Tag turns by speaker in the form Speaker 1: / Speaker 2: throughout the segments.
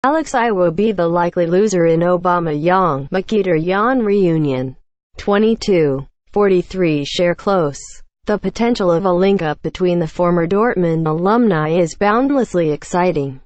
Speaker 1: Iwobi the likely loser in Aubameyang Mkhitaryan reunion. 22:43 share close. The potential of a link-up between the former Dortmund alumni is boundlessly exciting.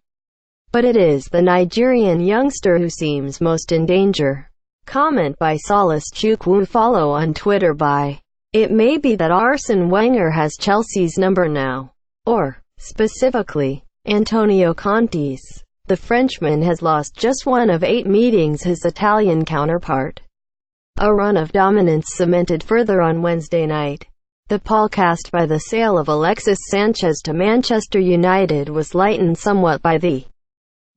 Speaker 1: But it is the Nigerian youngster who seems most in danger. Comment by Solace Chukwu. Follow on Twitter by It may be that Arsene Wenger has Chelsea's number now. Or, specifically, Antonio Conte's. The Frenchman has lost just one of 8 meetings his Italian counterpart. A run of dominance cemented further on Wednesday night. The pall cast by the sale of Alexis Sanchez to Manchester United was lightened somewhat by the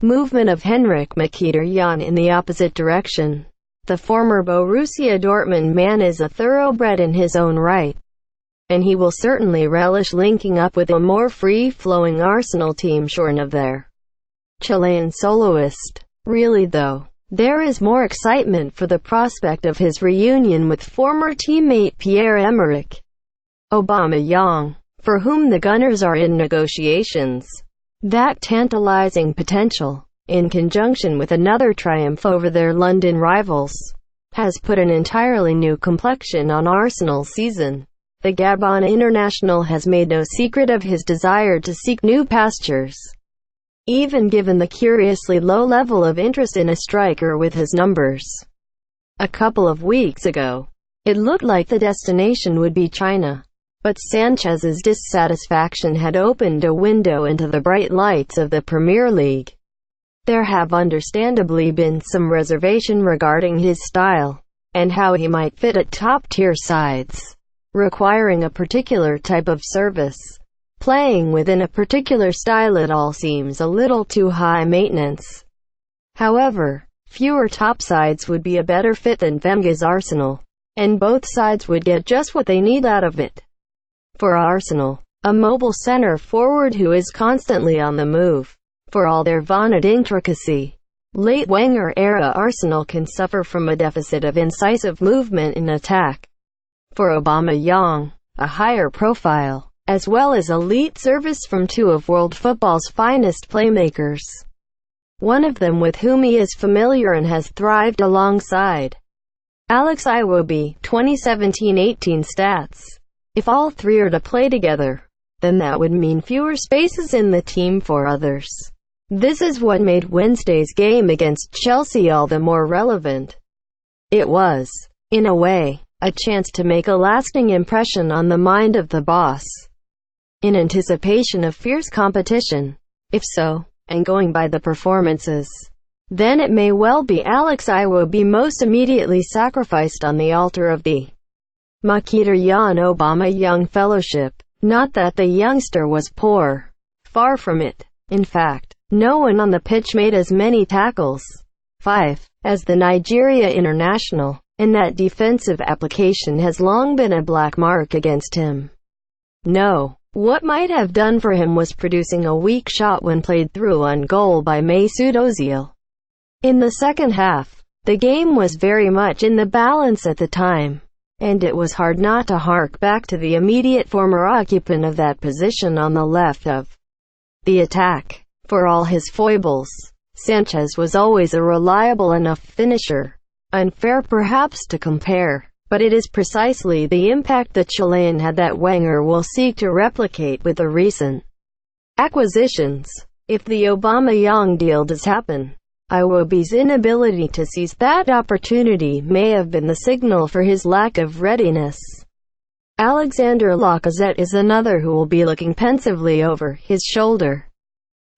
Speaker 1: movement of Henrik Mkhitaryan in the opposite direction. The former Borussia Dortmund man is a thoroughbred in his own right, and he will certainly relish linking up with a more free-flowing Arsenal team shorn of their Chilean soloist. Really though, there is more excitement for the prospect of his reunion with former teammate Pierre-Emerick Aubameyang, for whom the Gunners are in negotiations. That tantalizing potential, in conjunction with another triumph over their London rivals, has put an entirely new complexion on Arsenal's season. The Gabon international has made no secret of his desire to seek new pastures, even given the curiously low level of interest in a striker with his numbers. A couple of weeks ago, it looked like the destination would be China, but Sanchez's dissatisfaction had opened a window into the bright lights of the Premier League. There have understandably been some reservation regarding his style, and how he might fit at top-tier sides, requiring a particular type of service. Playing within a particular style, it all seems a little too high maintenance. However, fewer top sides would be a better fit than Wenger's Arsenal, and both sides would get just what they need out of it. For Arsenal, a mobile centre-forward who is constantly on the move. For all their vaunted intricacy, late Wenger-era Arsenal can suffer from a deficit of incisive movement in attack. For Aubameyang, a higher profile, as well as elite service from 2 of world football's finest playmakers. One of them with whom he is familiar and has thrived alongside. Alex Iwobi, 2017-18 stats. If all 3 are to play together, then that would mean fewer spaces in the team for others. This is what made Wednesday's game against Chelsea all the more relevant. It was, in a way, a chance to make a lasting impression on the mind of the boss, in anticipation of fierce competition. If so, and going by the performances, then it may well be Alex Iwobi most immediately sacrificed on the altar of the Mkhitaryan-Aubameyang fellowship. Not that the youngster was poor. Far from it. In fact, no one on the pitch made as many tackles, 5, as the Nigeria international, and that defensive application has long been a black mark against him. No. What might have done for him was producing a weak shot when played through on goal by Mesut Ozil. In the second half, the game was very much in the balance at the time, and it was hard not to hark back to the immediate former occupant of that position on the left of the attack. For all his foibles, Sanchez was always a reliable enough finisher. Unfair perhaps to compare, but it is precisely the impact the Chilean had that Wenger will seek to replicate with the recent acquisitions. If the Aubameyang deal does happen, Iwobi's inability to seize that opportunity may have been the signal for his lack of readiness. Alexander Lacazette is another who will be looking pensively over his shoulder.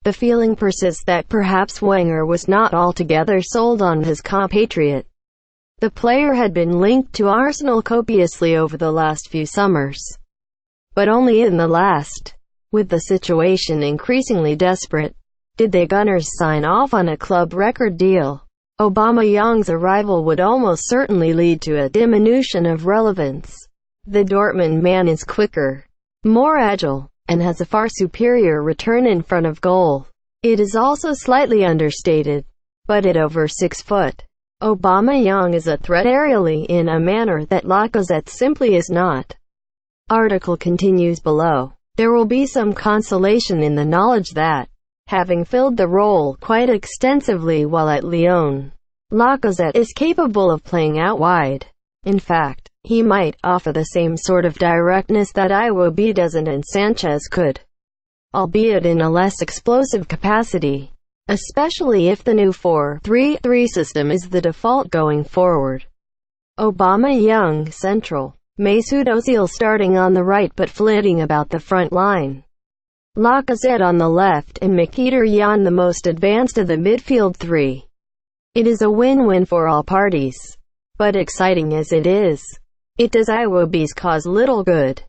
Speaker 1: The feeling persists that perhaps Wenger was not altogether sold on his compatriot. The player had been linked to Arsenal copiously over the last few summers, but only in the last, with the situation increasingly desperate, did the Gunners sign off on a club record deal. Aubameyang's arrival would almost certainly lead to a diminution of relevance. The Dortmund man is quicker, more agile, and has a far superior return in front of goal. It is also slightly understated, but at over 6 foot, Aubameyang is a threat aerially in a manner that Lacazette simply is not. Article continues below. There will be some consolation in the knowledge that, having filled the role quite extensively while at Lyon, Lacazette is capable of playing out wide. In fact, he might offer the same sort of directness that Iwobi doesn't and Sanchez could, albeit in a less explosive capacity, especially if the new 4-3-3 system is the default going forward. Aubameyang central, Mesut Ozil starting on the right but flitting about the front line, Lacazette on the left and Mkhitaryan the most advanced of the midfield three. It is a win-win for all parties. But exciting as it is, it does Iwobi's cause little good.